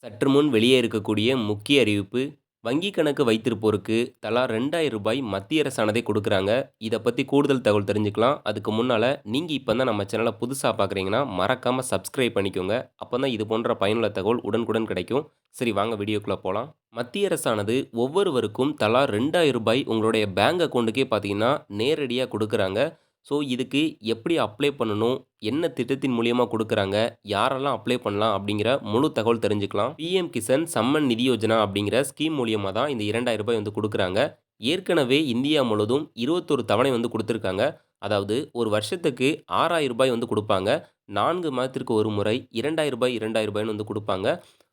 சற்று முன் வெளியே இருக்கக்கூடிய முக்கிய அறிவிப்பு. வங்கி கணக்கு வைத்திருப்போருக்கு தலா ரூ. 2000 மத்திய அரசானதே குடுக்குறாங்க. இத பத்தி கூடுதல் தகவல் தெரிஞ்சுக்கலாம். அதுக்கு முன்னால நீங்க இப்ப தான் நம்ம சேனல புதுசா பார்க்குறீங்கன்னா, மறக்காம சப்ஸ்கிரைப் பண்ணிக்கோங்க. அப்பதான் இது போன்ற பயனுள்ள தகவல் உடனுக்குடன் கிடைக்கும். சரி வாங்க வீடியோக்குள்ள போலாம். மத்திய அரசானது ஒவ்வொருவருக்கும் தலா ரூ. 2000 உங்களுடைய பேங்க் அக்கவுண்டுக்கே பார்த்தீங்கன்னா, நேரடியா குடுக்குறாங்க. ஸோ இதுக்கு எப்படி அப்ளை பண்ணணும்? என்ன திட்டத்தின் மூலியமா குடுக்குறாங்க? யாரெல்லாம் அப்ளை பண்ணலாம்? அப்படிங்கிற முழு தகவல் தெரிஞ்சுக்கலாம். பிஎம் கிசான் சம்மன் நிதி யோஜனா அப்படிங்கிற ஸ்கீம் மூலியமா தான் இந்த ரூ. 2000 வந்து குடுக்குறாங்க. ஏற்கனவே இந்தியா முழுவதும் 21 தவணை வந்து குடுத்துருக்காங்க. அதாவது ஒரு வருஷத்துக்கு ரூ. 6000 வந்து குடுப்பாங்க. 4 மாதத்திற்கு ஒரு முறை ரூ. 2000 ரூ. 2000 வந்து குடுப்பாங்க.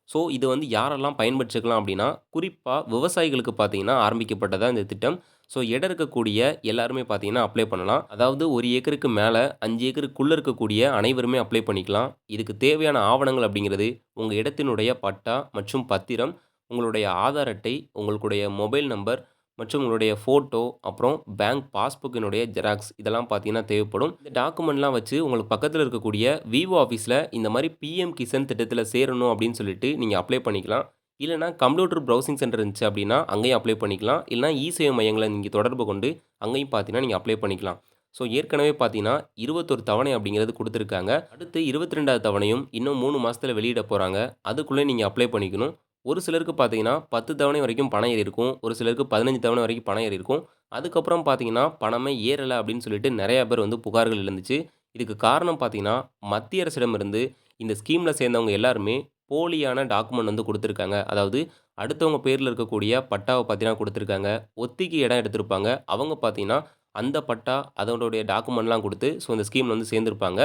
ஸோ இது வந்து யாரெல்லாம் பயன்பெற்றுக்கலாம் அப்படின்னா, குறிப்பா விவசாயிகளுக்கு பார்த்தீங்கன்னா ஆரம்பிக்கப்பட்டதா இந்த திட்டம். ஸோ இடம் இருக்கக்கூடிய எல்லாருமே பார்த்தீங்கன்னா அப்ளை பண்ணலாம். அதாவது 1 ஏக்கருக்கு மேல 5 ஏக்கருக்குள்ள இருக்கக்கூடிய அனைவருமே அப்ளை பண்ணிக்கலாம். இதுக்கு தேவையான ஆவணங்கள் அப்படிங்கிறது, உங்க இடத்தினுடைய பட்டா மற்றும் பத்திரம், உங்களுடைய ஆதார் அட்டை, உங்களுடைய மொபைல் நம்பர் மற்றும் உங்களுடைய ஃபோட்டோ, அப்புறம் பேங்க் பாஸ்புக்கினுடைய ஜெராக்ஸ் இதெல்லாம் பார்த்தீங்கன்னா தேவைப்படும். இந்த டாக்குமெண்ட்லாம் வச்சு உங்களுக்கு பக்கத்தில இருக்கக்கூடிய விவோ ஆஃபீஸ்ல இந்த மாரி பிஎம் கிசான் திட்டத்தில சேரணும் அப்படின்னு சொல்லிட்டு நீங்க அப்ளை பண்ணிக்கலாம். இல்லன்னா கம்ப்யூட்டர் ப்ரௌசிங் சென்டர் இருந்துச்சு அப்படின்னா, அங்கேயும் அப்ளை பண்ணிக்கலாம். இல்லன்னா இ-சேவை மையங்கள நீங்க தொடர்பு கொண்டு அங்கேயும் பார்த்தீங்கன்னா, நீங்க அப்ளை பண்ணிக்கலாம். ஸோ ஏற்கனவே பார்த்தீங்கன்னா, 21 தவணை அப்படிங்கிறது குடுத்துருக்காங்க. அடுத்து 22வது தவணையும் இன்னும் 3 மாசத்துல வெளியிட போறாங்க. அதுக்குள்ள நீங்க அப்ளை பண்ணிக்கணும். ஒரு சிலருக்கு பார்த்தீங்கன்னா, 10 தவணை வரைக்கும் பணம் ஏறியிருக்கும். ஒரு சிலருக்கு 15 தவணை வரைக்கும் பணம் ஏறியிருக்கும். அதுக்கப்புறம் பார்த்தீங்கன்னா, பணமே ஏறல அப்படின்னு சொல்லிட்டு நெறைய பேர் வந்து புகார்கள் எழுந்துச்சு. இதுக்கு காரணம் பார்த்தீங்கன்னா, மத்திய அரசிடமிருந்து இந்த ஸ்கீம்ல சேர்ந்தவங்க எல்லாருமே போலியான டாக்குமெண்ட் வந்து குடுத்துருக்காங்க. அதாவது அடுத்தவங்க பேர்ல இருக்கக்கூடிய பட்டாவ பார்த்தீங்கன்னா குடுத்துருக்காங்க. ஒத்திக்கு இடம் எடுத்திருப்பாங்க. அவங்க பார்த்தீங்கன்னா, அந்த பட்டா அதனுடைய டாக்குமெண்ட்லாம் குடுத்து, ஸோ இந்த ஸ்கீம்ல வந்து சேர்ந்திருப்பாங்க.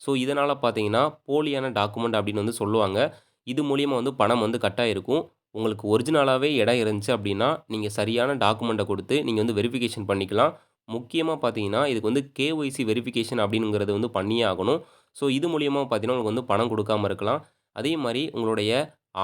ஸோ இதனால பார்த்தீங்கன்னா, போலியான டாக்குமெண்ட் அப்படின்னு வந்து சொல்லுவாங்க. இது மூலியமா வந்து பணம் வந்து கட் ஆயிருக்கும். உங்களுக்கு ஒரிஜினலாவே இடம் இருந்துச்சு அப்படின்னா, நீங்க சரியான டாக்குமெண்ட்ட குடுத்து நீங்க வந்து வெரிஃபிகேஷன் பண்ணிக்கலாம். முக்கியமா பார்த்தீங்கன்னா, இதுக்கு வந்து கேஒய்சி வெரிஃபிகேஷன் அப்படிங்கிறது வந்து பண்ணியே ஆகணும். ஸோ இது மூலியமா பார்த்தீங்கன்னா, உங்களுக்கு வந்து பணம் குடுக்காம இருக்கலாம். அதே மாரி உங்களுடைய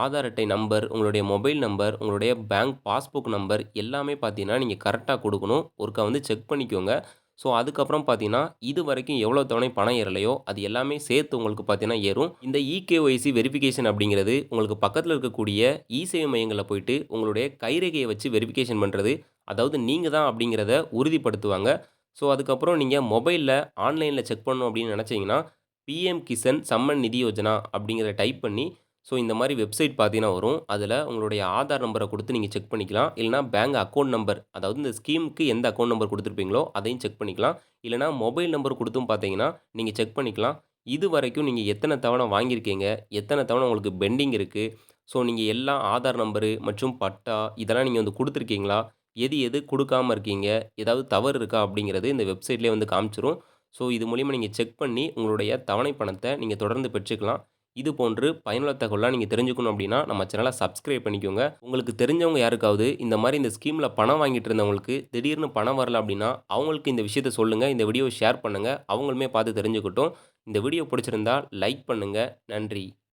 ஆதார் அட்டை நம்பர், உங்களுடைய மொபைல் நம்பர், உங்களுடைய பேங்க் பாஸ்புக் நம்பர் எல்லாமே பார்த்தீங்கன்னா, நீங்க கரெக்ட்டா குடுக்கணும். ஒருக்கா வந்து செக் பண்ணிக்கோங்க. ஸோ அதுக்கப்புறம் பார்த்தீங்கன்னா, இதுவரைக்கும் எவ்வளோ தவணை பணம் ஏறலையோ, அது எல்லாமே சேர்த்து உங்களுக்கு பார்த்தீங்கன்னா ஏறும். இந்த இகேஒய்சி வெரிஃபிகேஷன் அப்படிங்கிறது, உங்களுக்கு பக்கத்தில இருக்கக்கூடிய இ-சேவை மையங்கள்ல போயிட்டு உங்களுடைய கைரேகைய வச்சு வெரிஃபிகேஷன் பண்றது. அதாவது நீங்க தான் அப்படிங்கிறத உறுதிப்படுத்துவாங்க. ஸோ அதுக்கப்புறம் நீங்க மொபைல்ல ஆன்லைன்ல செக் பண்ணணும் அப்படின்னு நெனச்சீங்கன்னா, பிஎம் கிசான் சம்மன் நிதி யோஜனா அப்படிங்கிறத டைப் பண்ணி, ஸோ இந்த மாரி வெப்சைட் பார்த்தீங்கன்னா வரும். அதில உங்களுடைய ஆதார் நம்பர குடுத்து நீங்க செக் பண்ணிக்கலாம். இல்லன்னா பேங்க் அக்கவுண்ட் நம்பர், அதாவது இந்த ஸ்கீம்க்கு எந்த அக்கவுண்ட் நம்பர் குடுத்துருப்பீங்களோ, அதையும் செக் பண்ணிக்கலாம். இல்லன்னா மொபைல் நம்பர் குடுத்தும் பார்த்தீங்கன்னா, நீங்க செக் பண்ணிக்கலாம். இதுவரைக்கும் நீங்க எத்தன தவணை வாங்கியிருக்கீங்க? எத்தன தவணை உங்களுக்கு பெண்டிங் இருக்கு? ஸோ நீங்க எல்லா ஆதார் நம்பரு மற்றும் பட்டா இதெல்லாம் நீங்க வந்து குடுத்துருக்கீங்களா? எது எது குடுக்காம இருக்கீங்க? ஏதாவது தவறு இருக்கா? அப்படிங்கிறது இந்த வெப்சைட்லயே வந்து காமிச்சுரும். ஸோ இது மூலியமா நீங்க செக் பண்ணி உங்களுடைய தவணை பணத்த நீங்க தொடர்ந்து பெற்றுக்கலாம். இது போன்று பயனுள்ள தகவல்லாம் நீங்க தெரிஞ்சுக்கணும் அப்படின்னா, நம்ம சேனல சப்ஸ்கிரைப் பண்ணிக்கோங்க. உங்களுக்கு தெரிஞ்சவங்க யாருக்காவது இந்த மாரி இந்த ஸ்கீம்ல பணம் வாங்கிட்டு இருந்தவங்களுக்கு திடீர்னு பணம் வரல அப்படின்னா, அவங்களுக்கு இந்த விஷயத்த சொல்லுங்க. இந்த வீடியோவ ஷேர் பண்ணுங்க. அவங்களுமே பார்த்து தெரிஞ்சுக்கட்டும். இந்த வீடியோ பிடிச்சிருந்தா லைக் பண்ணுங்க. நன்றி.